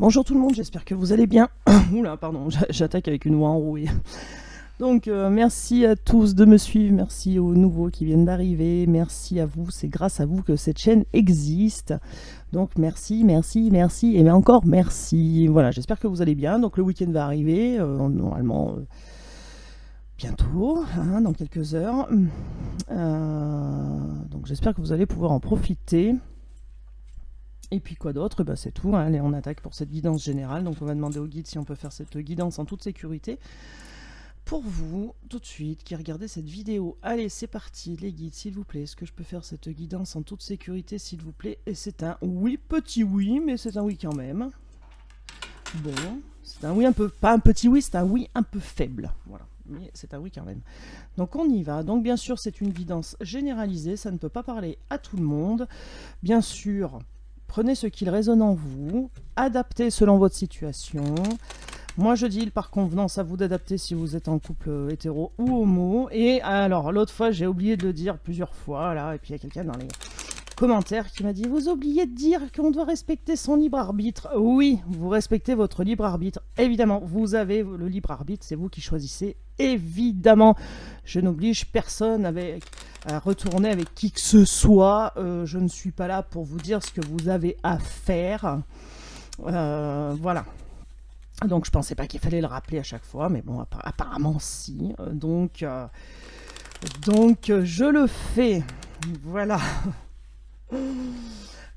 Bonjour tout le monde, j'espère que vous allez bien. Oula, pardon, j'attaque avec une voix enrouée. Donc, merci à tous de me suivre, merci aux nouveaux qui viennent d'arriver, merci à vous, c'est grâce à vous que cette chaîne existe. Donc, merci, merci, merci, et bien encore merci. Voilà, j'espère que vous allez bien. Donc, le week-end va arriver, normalement bientôt, hein, dans quelques heures. Donc, j'espère que vous allez pouvoir en profiter. Et puis quoi d'autre? Bah, c'est tout, hein. Allez, on attaque pour cette guidance générale. Donc on va demander au guide si on peut faire cette guidance en toute sécurité. Pour vous, tout de suite, qui regardez cette vidéo, allez, c'est parti, les guides, s'il vous plaît. Est-ce que je peux faire cette guidance en toute sécurité, s'il vous plaît? Et c'est un oui, petit oui, mais c'est un oui quand même. Bon, c'est un oui un peu, pas un petit oui, c'est un oui un peu faible. Voilà, mais c'est un oui quand même. Donc on y va. Donc bien sûr, c'est une guidance généralisée, ça ne peut pas parler à tout le monde. Bien sûr, prenez ce qu'il résonne en vous, adaptez selon votre situation. Moi, je dis par convenance à vous d'adapter si vous êtes en couple hétéro ou homo. Et alors, l'autre fois, j'ai oublié de le dire plusieurs fois, là, et puis il y a quelqu'un dans les commentaires qui m'a dit « Vous oubliez de dire qu'on doit respecter son libre arbitre. » Oui, vous respectez votre libre arbitre. Évidemment, vous avez le libre arbitre, c'est vous qui choisissez. Évidemment, je n'oblige personne à retourner avec qui que ce soit. Je ne suis pas là pour vous dire ce que vous avez à faire. Voilà. Donc, je pensais pas qu'il fallait le rappeler à chaque fois, mais bon, apparemment, si. Donc, je le fais. Voilà.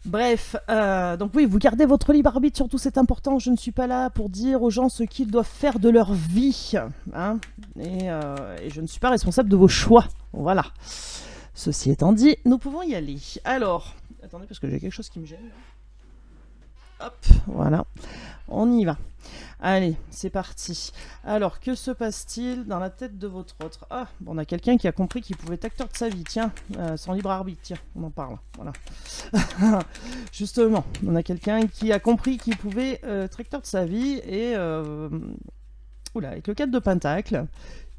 Bref, donc oui, vous gardez votre libre arbitre, surtout c'est important. Je ne suis pas là pour dire aux gens ce qu'ils doivent faire de leur vie, hein, et je ne suis pas responsable de vos choix. Voilà. Ceci étant dit, nous pouvons y aller. Alors, attendez parce que j'ai quelque chose qui me gêne. Hop, voilà, on y va. Allez, c'est parti. Alors, que se passe-t-il dans la tête de votre autre? Ah, bon, on a quelqu'un qui a compris qu'il pouvait être acteur de sa vie. Tiens, son libre arbitre, tiens, on en parle. Voilà. Justement, on a quelqu'un qui a compris qu'il pouvait être acteur de sa vie et... Oula, avec le 4 de Pentacle.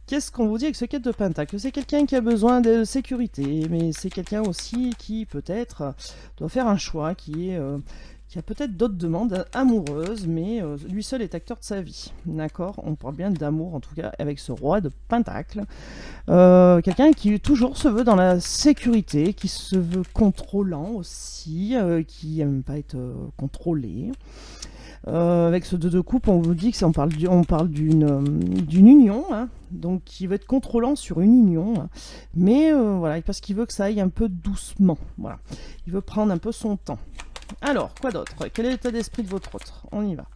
Qu'est-ce qu'on vous dit avec ce 4 de Pentacle? C'est quelqu'un qui a besoin de sécurité, mais c'est quelqu'un aussi qui peut-être doit faire un choix qui a peut-être d'autres demandes amoureuses, mais lui seul est acteur de sa vie. D'accord? On parle bien d'amour, en tout cas, avec ce roi de Pentacle. Quelqu'un qui toujours se veut dans la sécurité, qui se veut contrôlant aussi, qui n'aime pas être contrôlé. Avec ce 2 de coupe, on vous dit que on parle d'une union, hein, donc qui veut être contrôlant sur une union, hein, mais voilà, parce qu'il veut que ça aille un peu doucement. Voilà, il veut prendre un peu son temps. Alors, quoi d'autre? Quel est l'état d'esprit de votre autre? On y va.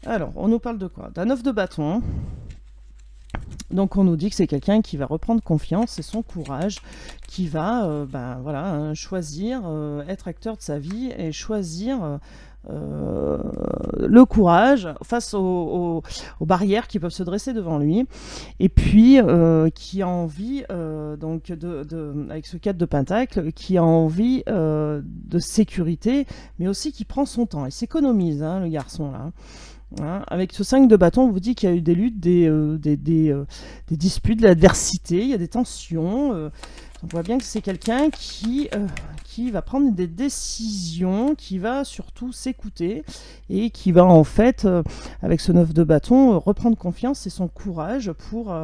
Alors, on nous parle de quoi? D'un 9 de bâton. Donc on nous dit que c'est quelqu'un qui va reprendre confiance et son courage, qui va voilà, choisir, être acteur de sa vie et choisir le courage face aux barrières qui peuvent se dresser devant lui, et puis qui a envie, donc avec ce 4 de Pentacle, qui a envie de sécurité, mais aussi qui prend son temps et s'économise, hein, le garçon là. Hein, avec ce 5 de bâton, on vous dit qu'il y a eu des luttes, des disputes, de l'adversité, il y a des tensions. On voit bien que c'est quelqu'un qui va prendre des décisions, qui va surtout s'écouter et qui va en fait, avec ce 9 de bâton, reprendre confiance et son courage pour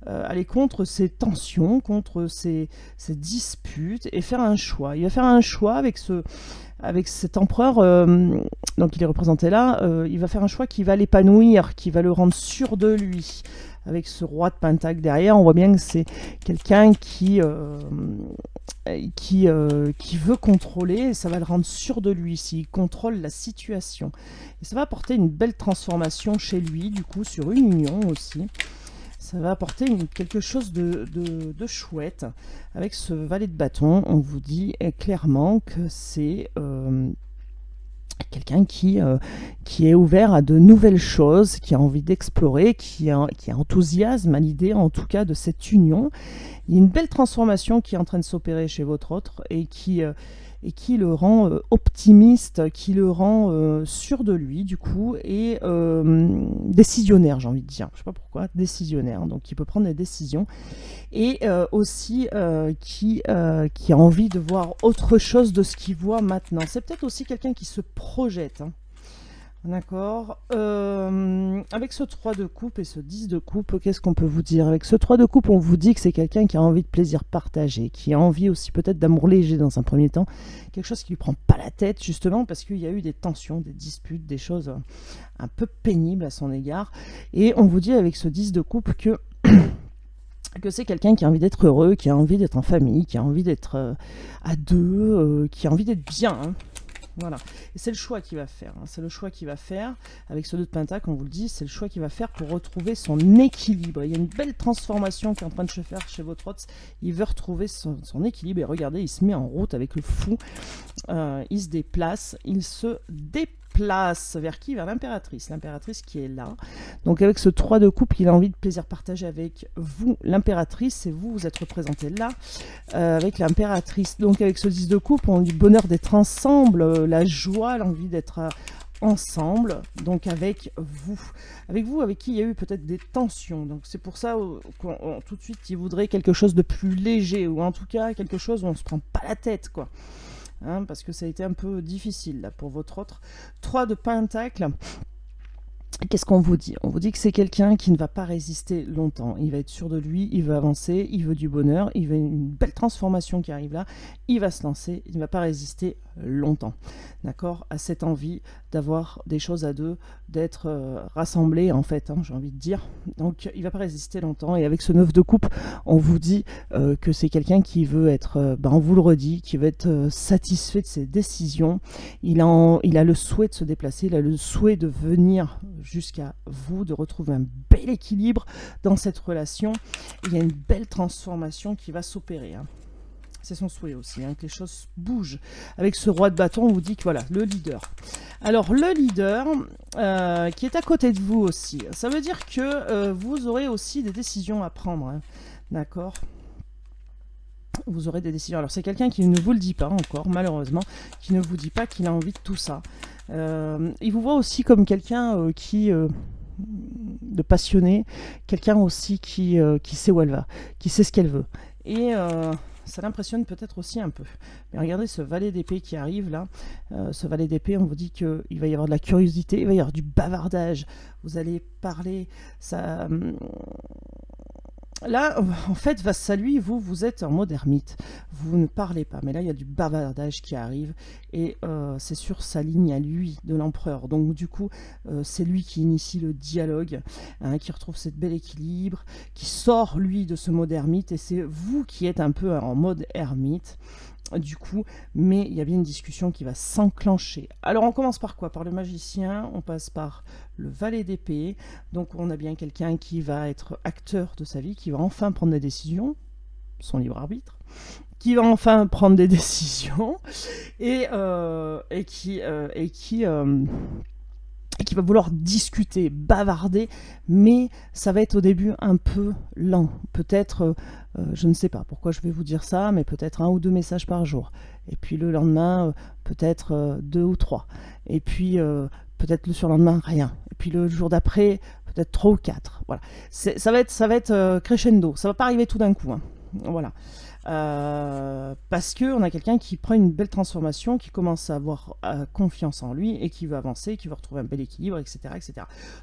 aller contre ces tensions, contre ces disputes et faire un choix. Il va faire un choix avec cet empereur, donc il est représenté là, il va faire un choix qui va l'épanouir, qui va le rendre sûr de lui. Avec ce roi de Pentacle derrière, on voit bien que c'est quelqu'un qui veut contrôler, et ça va le rendre sûr de lui s'il contrôle la situation. Et ça va apporter une belle transformation chez lui, du coup, sur une union aussi. Ça va apporter quelque chose de chouette. Avec ce valet de bâton, on vous dit clairement que c'est quelqu'un qui est ouvert à de nouvelles choses, qui a envie d'explorer, qui a enthousiasme à l'idée en tout cas de cette union. Il y a une belle transformation qui est en train de s'opérer chez votre autre et qui le rend optimiste, qui le rend sûr de lui du coup, et décisionnaire, j'ai envie de dire. Je sais pas pourquoi, décisionnaire, donc il peut prendre des décisions, et aussi qui a envie de voir autre chose de ce qu'il voit maintenant. C'est peut-être aussi quelqu'un qui se projette, hein. D'accord. Avec ce 3 de coupe et ce 10 de coupe, qu'est-ce qu'on peut vous dire? Avec ce 3 de coupe, on vous dit que c'est quelqu'un qui a envie de plaisir partagé, qui a envie aussi peut-être d'amour léger dans un premier temps, quelque chose qui lui prend pas la tête justement parce qu'il y a eu des tensions, des disputes, des choses un peu pénibles à son égard. Et on vous dit avec ce 10 de coupe que c'est quelqu'un qui a envie d'être heureux, qui a envie d'être en famille, qui a envie d'être à deux, qui a envie d'être bien, hein. Voilà. Et c'est le choix qu'il va faire. Hein. C'est le choix qu'il va faire. Avec ce 2 de pentacle, on vous le dit, c'est le choix qu'il va faire pour retrouver son équilibre. Il y a une belle transformation qui est en train de se faire chez votre hôte. Il veut retrouver son équilibre. Et regardez, il se met en route avec le fou. Il se déplace. Il se déplace. Vers qui? Vers l'impératrice. L'impératrice qui est là. Donc avec ce 3 de coupe, il a envie de plaisir partagé avec vous, l'impératrice. Et vous, vous êtes représenté là avec l'impératrice. Donc avec ce 10 de coupe, on dit bonheur d'être ensemble, la joie, l'envie d'être ensemble, donc avec vous, avec qui il y a eu peut-être des tensions. Donc c'est pour ça qu'on tout de suite il voudrait quelque chose de plus léger, ou en tout cas quelque chose où on se prend pas la tête, quoi. Hein, parce que ça a été un peu difficile là pour votre autre 3 de pentacle. Qu'est-ce qu'on vous dit? On vous dit que c'est quelqu'un qui ne va pas résister longtemps. Il va être sûr de lui, il veut avancer, il veut du bonheur, il veut une belle transformation qui arrive là. Il va se lancer, il ne va pas résister longtemps. D'accord? À cette envie d'avoir des choses à deux, d'être rassemblés en fait, hein, j'ai envie de dire. Donc il ne va pas résister longtemps. Et avec ce 9 de coupe, on vous dit que c'est quelqu'un qui veut être, on vous le redit, qui veut être satisfait de ses décisions. Il a le souhait de se déplacer, il a le souhait de venir jusqu'à vous, de retrouver un bel équilibre dans cette relation. Il y a une belle transformation qui va s'opérer. Hein. C'est son souhait aussi, hein, que les choses bougent. Avec ce roi de bâton, on vous dit que voilà, le leader. Alors, le leader qui est à côté de vous aussi, ça veut dire que vous aurez aussi des décisions à prendre. Hein. D'accord ? Vous aurez des décisions. Alors, c'est quelqu'un qui ne vous le dit pas encore, malheureusement, qui ne vous dit pas qu'il a envie de tout ça. Il vous voit aussi comme quelqu'un de passionné, quelqu'un aussi qui sait où elle va, qui sait ce qu'elle veut. Et ça l'impressionne peut-être aussi un peu. Mais regardez ce valet d'épée qui arrive là. Ce valet d'épée, on vous dit qu'il va y avoir de la curiosité, il va y avoir du bavardage. Vous allez parler, ça... Là, en fait, face à lui, vous êtes en mode ermite. Vous ne parlez pas. Mais là, il y a du bavardage qui arrive. Et c'est sur sa ligne à lui, de l'empereur. Donc, du coup, c'est lui qui initie le dialogue, hein, qui retrouve ce bel équilibre, qui sort, lui, de ce mode ermite. Et c'est vous qui êtes un peu en mode ermite. Du coup, mais il y a bien une discussion qui va s'enclencher. Alors on commence par quoi? Par le magicien, on passe par le valet d'épée. Donc on a bien quelqu'un qui va être acteur de sa vie, qui va enfin prendre des décisions, son libre arbitre, qui va enfin prendre des décisions et qui va vouloir discuter, bavarder, mais ça va être au début un peu lent. Peut-être, je ne sais pas pourquoi je vais vous dire ça, mais peut-être 1 ou 2 messages par jour. Et puis le lendemain, peut-être 2 ou 3. Et puis peut-être le surlendemain, rien. Et puis le jour d'après, peut-être 3 ou 4. Voilà. Ça va être crescendo. Ça ne va pas arriver tout d'un coup. Hein. Voilà. Parce qu'on a quelqu'un qui prend une belle transformation, qui commence à avoir confiance en lui et qui veut avancer, qui veut retrouver un bel équilibre, etc. etc.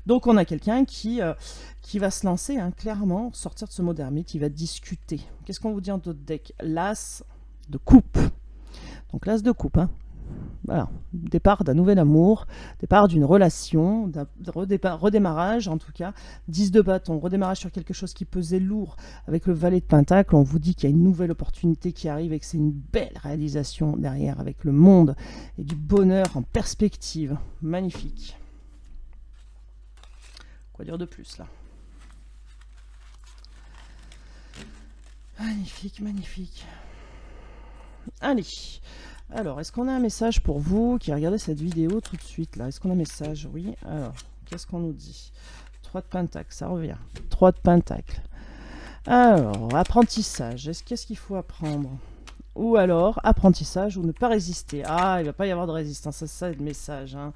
Donc on a quelqu'un qui va se lancer, hein, clairement, sortir de ce mode ermite, il va discuter. Qu'est-ce qu'on vous dit en d'autres decks? L'as de coupe. Donc l'as de coupe, hein. Voilà, départ d'un nouvel amour, départ d'une relation, d'un redémarrage en tout cas, 10 de bâton, redémarrage sur quelque chose qui pesait lourd. Avec le valet de pentacle, on vous dit qu'il y a une nouvelle opportunité qui arrive et que c'est une belle réalisation derrière, avec le monde et du bonheur en perspective. Magnifique. Quoi dire de plus là? Magnifique, magnifique. Allez. Alors, est-ce qu'on a un message pour vous qui regardez cette vidéo tout de suite là? Est-ce qu'on a un message? Oui. Alors, qu'est-ce qu'on nous dit? 3 de pentacle, ça revient. 3 de pentacle. Alors, apprentissage. Qu'est-ce qu'il faut apprendre? Ou alors, apprentissage ou ne pas résister. Ah, il ne va pas y avoir de résistance, c'est ça le message. Hein.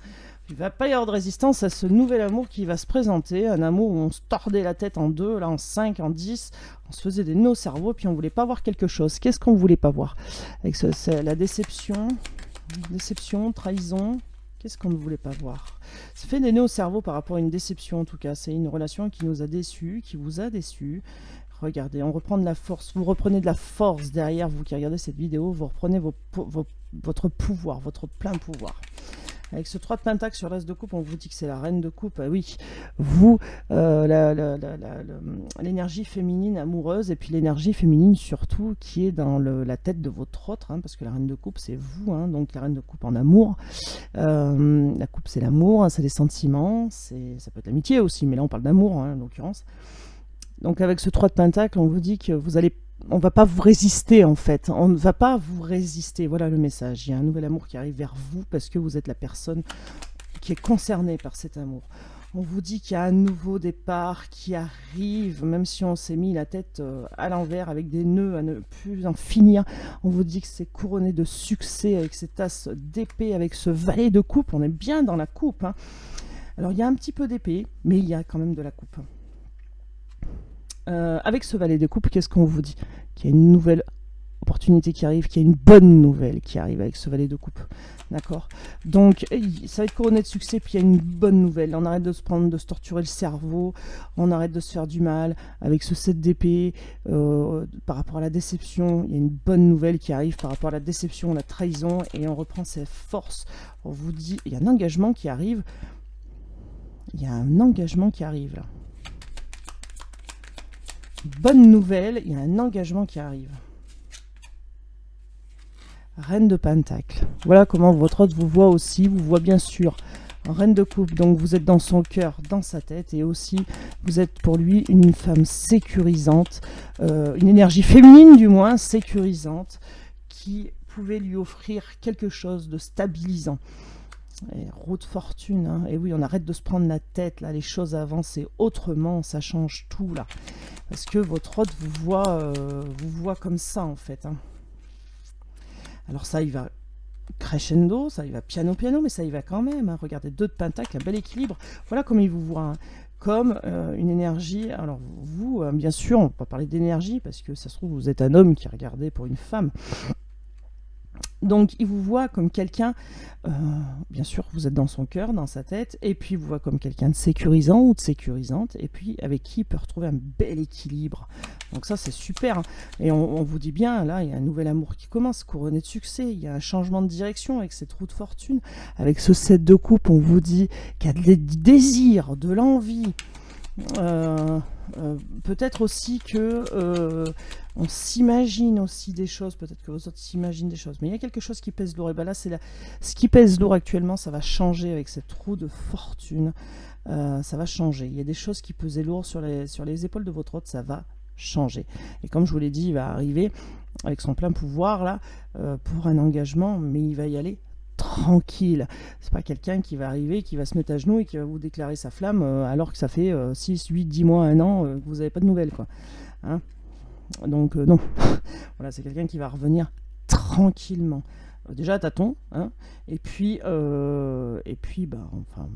Il ne va pas y avoir de résistance à ce nouvel amour qui va se présenter. Un amour où on se tordait la tête en 2, là en 5, en 10. On se faisait des nœuds au cerveau, puis on ne voulait pas voir quelque chose. Qu'est-ce qu'on ne voulait pas voir? Avec la déception, trahison. Qu'est-ce qu'on ne voulait pas voir? Ça fait des nœuds au cerveau par rapport à une déception en tout cas. C'est une relation qui nous a déçus, qui vous a déçus. Regardez, on reprend de la force. Vous reprenez de la force derrière, vous qui regardez cette vidéo, vous reprenez votre pouvoir, votre plein pouvoir. Avec ce 3 de pentacle sur l'as de coupe, on vous dit que c'est la reine de coupe. Ah oui, vous, l'énergie féminine amoureuse, et puis l'énergie féminine surtout qui est dans la tête de votre autre, hein, parce que la reine de coupe, c'est vous, hein, donc la reine de coupe en amour. La coupe, c'est l'amour, hein, c'est les sentiments, ça peut être l'amitié aussi, mais là on parle d'amour, hein, en l'occurrence. Donc avec ce 3 de pentacle, on vous dit que on va pas vous résister en fait, on ne va pas vous résister, voilà le message. Il y a un nouvel amour qui arrive vers vous parce que vous êtes la personne qui est concernée par cet amour. On vous dit qu'il y a un nouveau départ qui arrive, même si on s'est mis la tête à l'envers avec des nœuds à ne plus en finir. On vous dit que c'est couronné de succès avec cette as d'épée, avec ce valet de coupe. On est bien dans la coupe, hein. Alors il y a un petit peu d'épée, mais il y a quand même de la coupe. Avec ce valet de coupe, qu'est-ce qu'on vous dit? Qu'il y a une nouvelle opportunité qui arrive, qu'il y a une bonne nouvelle qui arrive avec ce valet de coupe. D'accord? Donc, ça va être couronné de succès, puis il y a une bonne nouvelle. On arrête de se torturer le cerveau, on arrête de se faire du mal. Avec ce 7 d'épée, par rapport à la déception, il y a une bonne nouvelle qui arrive par rapport à la déception, la trahison, et on reprend ses forces. On vous dit, il y a un engagement qui arrive. Il y a un engagement qui arrive, là. Bonne nouvelle, il y a un engagement qui arrive. Reine de Pentacle. Voilà comment votre autre vous voit aussi. Vous voit bien sûr en reine de coupe. Donc vous êtes dans son cœur, dans sa tête. Et aussi, vous êtes pour lui une femme sécurisante. Une énergie féminine du moins, sécurisante. Qui pouvait lui offrir quelque chose de stabilisant. Et roue de fortune, hein. Et oui, on arrête de se prendre la tête, là, les choses avancent autrement, ça change tout, là. Parce que votre hôte vous voit comme ça, en fait, hein. Alors ça, il va crescendo, ça, il va piano, mais ça, il va quand même, hein. Regardez, 2 de pentacle, un bel équilibre. Voilà comme il vous voit, hein. Comme une énergie. Alors vous, bien sûr, on ne peut pas parler d'énergie, parce que ça se trouve, vous êtes un homme qui regardait pour une femme. Donc, il vous voit comme quelqu'un, bien sûr, vous êtes dans son cœur, dans sa tête, et puis il vous voit comme quelqu'un de sécurisant ou de sécurisante, et puis avec qui il peut retrouver un bel équilibre. Donc ça, c'est super, hein. Et on vous dit bien, là, il y a un nouvel amour qui commence, couronné de succès, il y a un changement de direction avec cette roue de fortune. Avec ce 7 de coupe, on vous dit qu'il y a du désir, de l'envie. Peut-être aussi que on s'imagine aussi des choses, peut-être que vous autres s'imaginent des choses, mais il y a quelque chose qui pèse lourd. Et bien là, ce qui pèse lourd actuellement, ça va changer avec cette roue de fortune. Ça va changer. Il y a des choses qui pesaient lourd sur les épaules de votre hôte, ça va changer. Et comme je vous l'ai dit, il va arriver avec son plein pouvoir là pour un engagement, mais il va y aller tranquille. C'est pas quelqu'un qui va arriver, qui va se mettre à genoux et qui va vous déclarer sa flamme alors que ça fait 6, 8, 10 mois, 1 an que vous n'avez pas de nouvelles, quoi. Hein? Donc non. Voilà, c'est quelqu'un qui va revenir tranquillement. Déjà tâton, hein, et puis bah, enfin,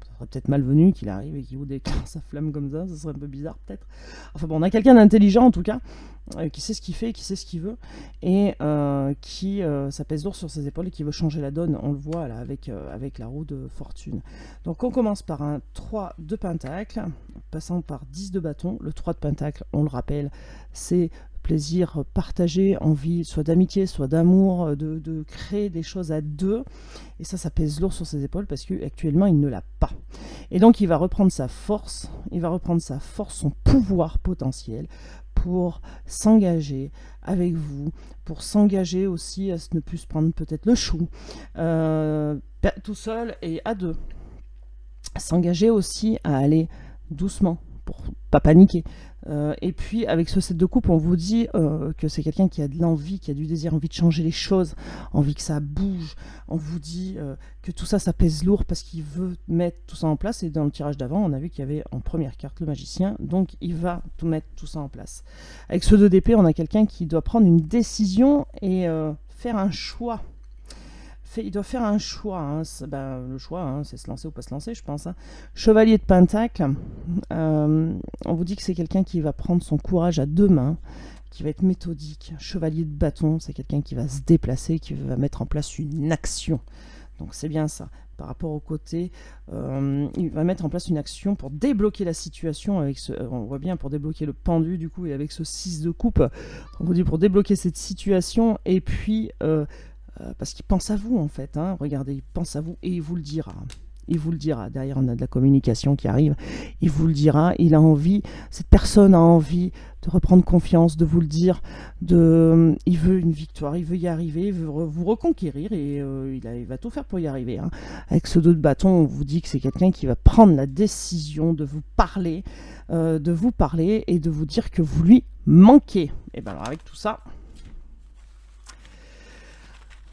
ça serait peut-être malvenu qu'il arrive et qu'il vous déclare sa flamme comme ça serait un peu bizarre peut-être. Enfin bon, on a quelqu'un d'intelligent en tout cas, qui sait ce qu'il fait, qui sait ce qu'il veut, et qui ça pèse lourd sur ses épaules et qui veut changer la donne, on le voit là avec la roue de fortune. Donc on commence par un 3 de pentacle, passant par 10 de bâton. Le 3 de pentacle, on le rappelle, c'est plaisir partagé, envie soit d'amitié, soit d'amour, de créer des choses à deux. Et ça pèse lourd sur ses épaules parce qu'actuellement, il ne l'a pas. Et donc, il va reprendre sa force, son pouvoir potentiel pour s'engager avec vous, pour s'engager aussi à ne plus se prendre peut-être le chou, tout seul et à deux. S'engager aussi à aller doucement, pour pas paniquer. Et puis avec ce 7 de coupe, on vous dit que c'est quelqu'un qui a de l'envie, qui a du désir, envie de changer les choses, envie que ça bouge. On vous dit que tout ça pèse lourd parce qu'il veut mettre tout ça en place. Et dans le tirage d'avant, on a vu qu'il y avait en première carte le magicien, donc il va mettre tout ça en place. Avec ce 2 d'épée, on a quelqu'un qui doit prendre une décision et faire un choix. Il doit faire un choix, hein. Le choix, hein, c'est se lancer ou pas se lancer, je pense, hein. Chevalier de pentacle, on vous dit que c'est quelqu'un qui va prendre son courage à 2 mains, qui va être méthodique. Chevalier de bâton, c'est quelqu'un qui va se déplacer, qui va mettre en place une action. Donc c'est bien ça. Par rapport au côté, il va mettre en place une action pour débloquer la situation avec ce, on voit bien pour débloquer le pendu du coup et avec ce 6 de coupe. On vous dit pour débloquer cette situation et puis parce qu'il pense à vous en fait. Hein. Regardez, il pense à vous et il vous le dira. Il vous le dira. Derrière, on a de la communication qui arrive. Il vous le dira. Il a envie, cette personne a envie de reprendre confiance, de vous le dire. Il veut une victoire, il veut y arriver, il veut vous reconquérir et il va tout faire pour y arriver. Hein. Avec ce 2 de bâton, on vous dit que c'est quelqu'un qui va prendre la décision de vous parler et de vous dire que vous lui manquez. Et bien alors avec tout ça,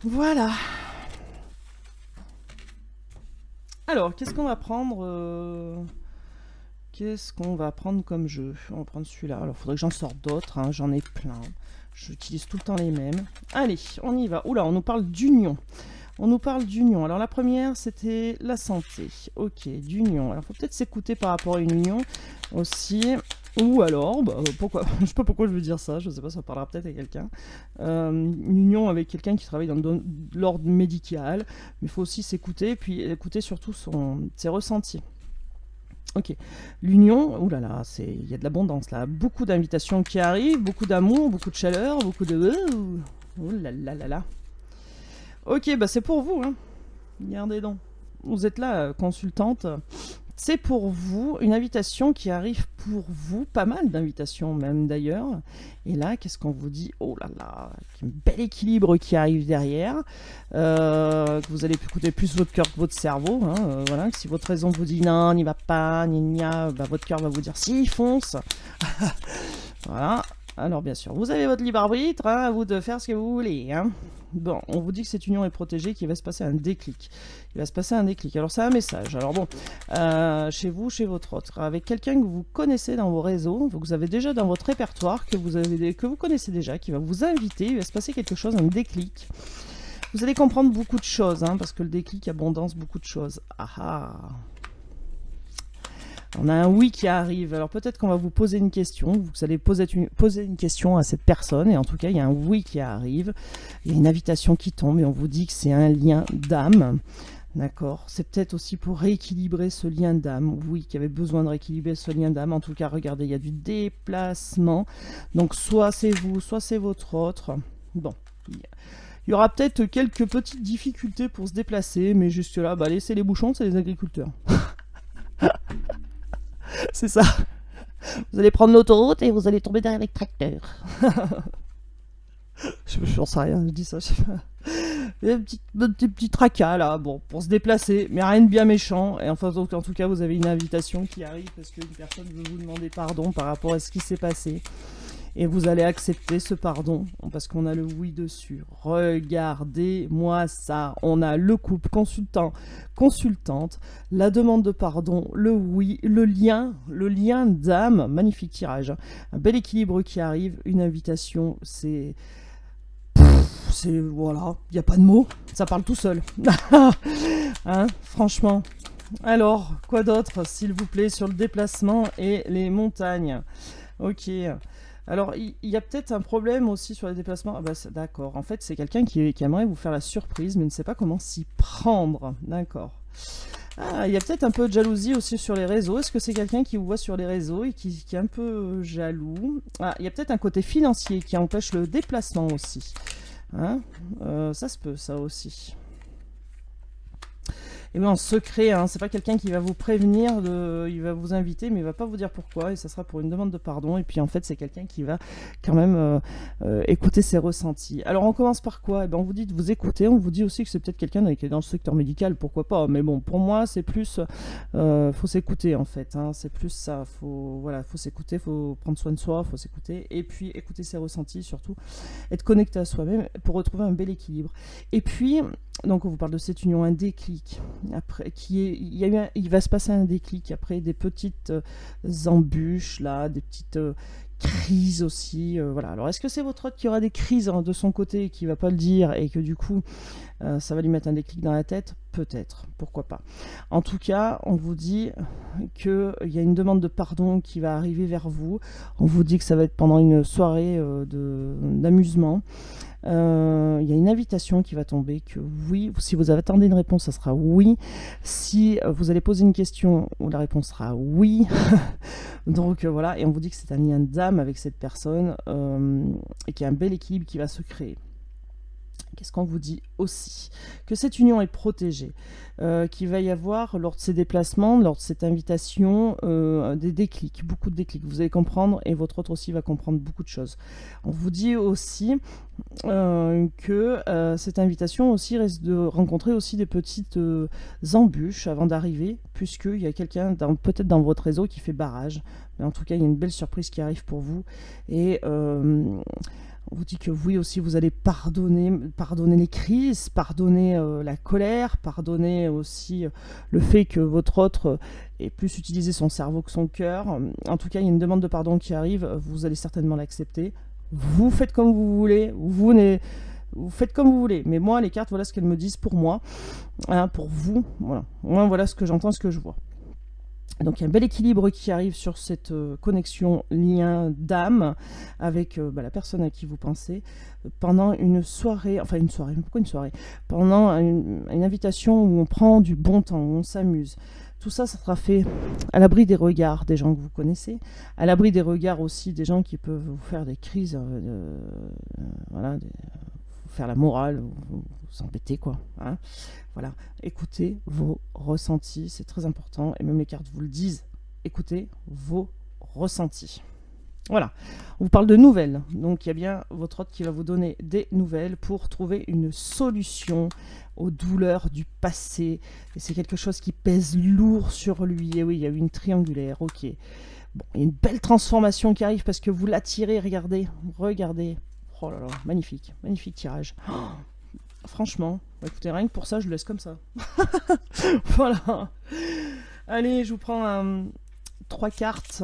voilà. Alors, qu'est-ce qu'on va prendre Qu'est-ce qu'on va prendre comme jeu? On va prendre celui-là. Alors, il faudrait que j'en sorte d'autres. Hein. J'en ai plein. J'utilise tout le temps les mêmes. Allez, on y va. Oula, on nous parle d'union. On nous parle d'union. Alors, la première, c'était la santé. Ok, d'union. Alors, il faut peut-être s'écouter par rapport à une union aussi. Ou alors, pourquoi, je sais pas pourquoi je veux dire ça, je sais pas, ça parlera peut-être à quelqu'un. Une union avec quelqu'un qui travaille dans l'ordre médical, mais il faut aussi s'écouter, puis écouter surtout ses ressentis. Ok, l'union, oulala, il y a de l'abondance là, beaucoup d'invitations qui arrivent, beaucoup d'amour, beaucoup de chaleur, beaucoup de... Oh là là là là. Ok, bah c'est pour vous, hein. Regardez donc. Vous êtes là, consultante. C'est pour vous, une invitation qui arrive pour vous, pas mal d'invitations même d'ailleurs. Et là, qu'est-ce qu'on vous dit? Oh là là, un bel équilibre qui arrive derrière. Que vous allez écouter plus votre cœur que votre cerveau. Hein, voilà, que si votre raison vous dit non, n'y va pas, bah, votre cœur va vous dire si, fonce. Voilà. Alors bien sûr, vous avez votre libre arbitre, hein, à vous de faire ce que vous voulez. Hein. Bon, on vous dit que cette union est protégée, qu'il va se passer un déclic. Il va se passer un déclic. Alors c'est un message. Alors bon, chez vous, chez votre autre, avec quelqu'un que vous connaissez dans vos réseaux, que vous avez déjà dans votre répertoire, que vous connaissez déjà, qui va vous inviter, il va se passer quelque chose, un déclic. Vous allez comprendre beaucoup de choses, hein, parce que le déclic abondance beaucoup de choses. Ah ah. On a un oui qui arrive, alors peut-être qu'on va vous poser une question, vous allez poser une question à cette personne, et en tout cas il y a un oui qui arrive, il y a une invitation qui tombe, et on vous dit que c'est un lien d'âme, d'accord? C'est peut-être aussi pour rééquilibrer ce lien d'âme, oui, qui avait besoin de rééquilibrer ce lien d'âme, en tout cas regardez, il y a du déplacement, donc soit c'est vous, soit c'est votre autre, bon, il y aura peut-être quelques petites difficultés pour se déplacer, mais jusque là, bah, laissez les bouchons, c'est les agriculteurs. C'est ça. Vous allez prendre l'autoroute et vous allez tomber derrière les tracteurs. Je n'en sais rien, je dis ça. Je sais pas. Il y a un petit tracas là, bon, pour se déplacer, mais rien de bien méchant. Et enfin, donc, en tout cas, vous avez une invitation qui arrive parce qu'une personne veut vous demander pardon par rapport à ce qui s'est passé. Et vous allez accepter ce pardon parce qu'on a le oui dessus. Regardez-moi ça. On a le couple consultant, consultante, la demande de pardon, le oui, le lien d'âme. Magnifique tirage. Un bel équilibre qui arrive, une invitation, c'est voilà, il n'y a pas de mots, ça parle tout seul. Hein, franchement. Alors, quoi d'autre, s'il vous plaît, sur le déplacement et les montagnes? Ok. Alors, il y a peut-être un problème aussi sur les déplacements. Ah bah, d'accord. En fait, c'est quelqu'un qui aimerait vous faire la surprise, mais ne sait pas comment s'y prendre. D'accord. Ah, il y a peut-être un peu de jalousie aussi sur les réseaux. Est-ce que c'est quelqu'un qui vous voit sur les réseaux et qui est un peu jaloux? Ah, il y a peut-être un côté financier qui empêche le déplacement aussi. Hein, ça se peut, ça aussi. Et bien en secret, hein, c'est pas quelqu'un qui va vous prévenir, il va vous inviter, mais il va pas vous dire pourquoi, et ça sera pour une demande de pardon. Et puis en fait, c'est quelqu'un qui va quand même écouter ses ressentis. Alors on commence par quoi? Et ben, on vous dit de vous écouter, on vous dit aussi que c'est peut-être quelqu'un qui est dans le secteur médical, pourquoi pas. Mais bon, pour moi, c'est plus, faut s'écouter en fait. Hein, c'est plus ça. Faut s'écouter, faut prendre soin de soi, faut s'écouter, et puis écouter ses ressentis surtout, être connecté à soi-même pour retrouver un bel équilibre. Et puis donc on vous parle de cette union, un déclic. Après, il va se passer un déclic après des petites embûches là, des petites crises aussi. Voilà. Alors est-ce que c'est votre autre qui aura des crises de son côté et qui va pas le dire et que du coup ça va lui mettre un déclic dans la tête? Peut-être, pourquoi pas. En tout cas, on vous dit qu'il y a une demande de pardon qui va arriver vers vous. On vous dit que ça va être pendant une soirée d'amusement. Il y a une invitation qui va tomber, que oui, si vous attendez une réponse, ça sera oui. Si vous allez poser une question, la réponse sera oui. Donc voilà, et on vous dit que c'est un lien d'âme avec cette personne et qu'il y a un bel équilibre qui va se créer. Qu'est-ce qu'on vous dit aussi? Que cette union est protégée, qu'il va y avoir lors de ces déplacements, lors de cette invitation, des déclics, beaucoup de déclics. Vous allez comprendre et votre autre aussi va comprendre beaucoup de choses. On vous dit aussi que cette invitation aussi risque de rencontrer aussi des petites embûches avant d'arriver, puisqu'il y a quelqu'un peut-être dans votre réseau qui fait barrage. Mais en tout cas, il y a une belle surprise qui arrive pour vous. Et on vous dit que oui aussi, vous allez pardonner les crises, pardonner la colère, pardonner aussi le fait que votre autre ait plus utilisé son cerveau que son cœur. En tout cas, il y a une demande de pardon qui arrive, vous allez certainement l'accepter. Vous faites comme vous voulez, vous faites comme vous voulez. Mais moi, les cartes, voilà ce qu'elles me disent pour moi, hein, pour vous. Voilà. Moi, voilà ce que j'entends, ce que je vois. Donc il y a un bel équilibre qui arrive sur cette connexion lien d'âme avec la personne à qui vous pensez pendant une soirée, enfin une soirée, pourquoi une soirée? Pendant une invitation où on prend du bon temps, où on s'amuse. Tout ça, ça sera fait à l'abri des regards des gens que vous connaissez, à l'abri des regards aussi des gens qui peuvent vous faire des crises, voilà, vous faire la morale, vous embêter quoi. Hein. Voilà, écoutez vos ressentis, c'est très important, et même les cartes vous le disent, écoutez vos ressentis. Voilà, on vous parle de nouvelles, donc il y a bien votre hôte qui va vous donner des nouvelles pour trouver une solution aux douleurs du passé, et c'est quelque chose qui pèse lourd sur lui, et oui, il y a eu une triangulaire, ok. Bon, il y a une belle transformation qui arrive parce que vous l'attirez, regardez, oh là là, magnifique, magnifique tirage. Oh, franchement, écoutez, rien que pour ça, je le laisse comme ça. Voilà. Allez, je vous prends 3 cartes.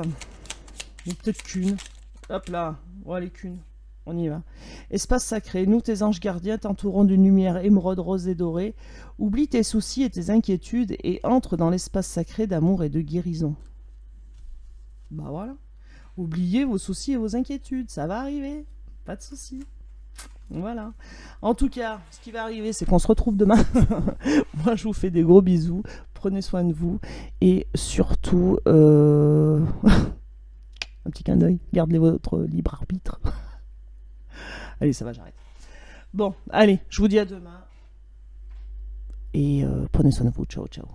Ou peut-être qu'une. Hop là. Bon, allez, qu'une. On y va. Espace sacré. Nous, tes anges gardiens, t'entourons d'une lumière émeraude, rose et dorée. Oublie tes soucis et tes inquiétudes et entre dans l'espace sacré d'amour et de guérison. Bah voilà. Oubliez vos soucis et vos inquiétudes. Ça va arriver. Pas de soucis. Voilà. En tout cas, ce qui va arriver, c'est qu'on se retrouve demain. Moi, je vous fais des gros bisous. Prenez soin de vous. Et surtout, un petit clin d'œil. Gardez votre libre arbitre. Allez, ça va, j'arrête. Bon, allez, je vous dis à demain. Et prenez soin de vous. Ciao, ciao.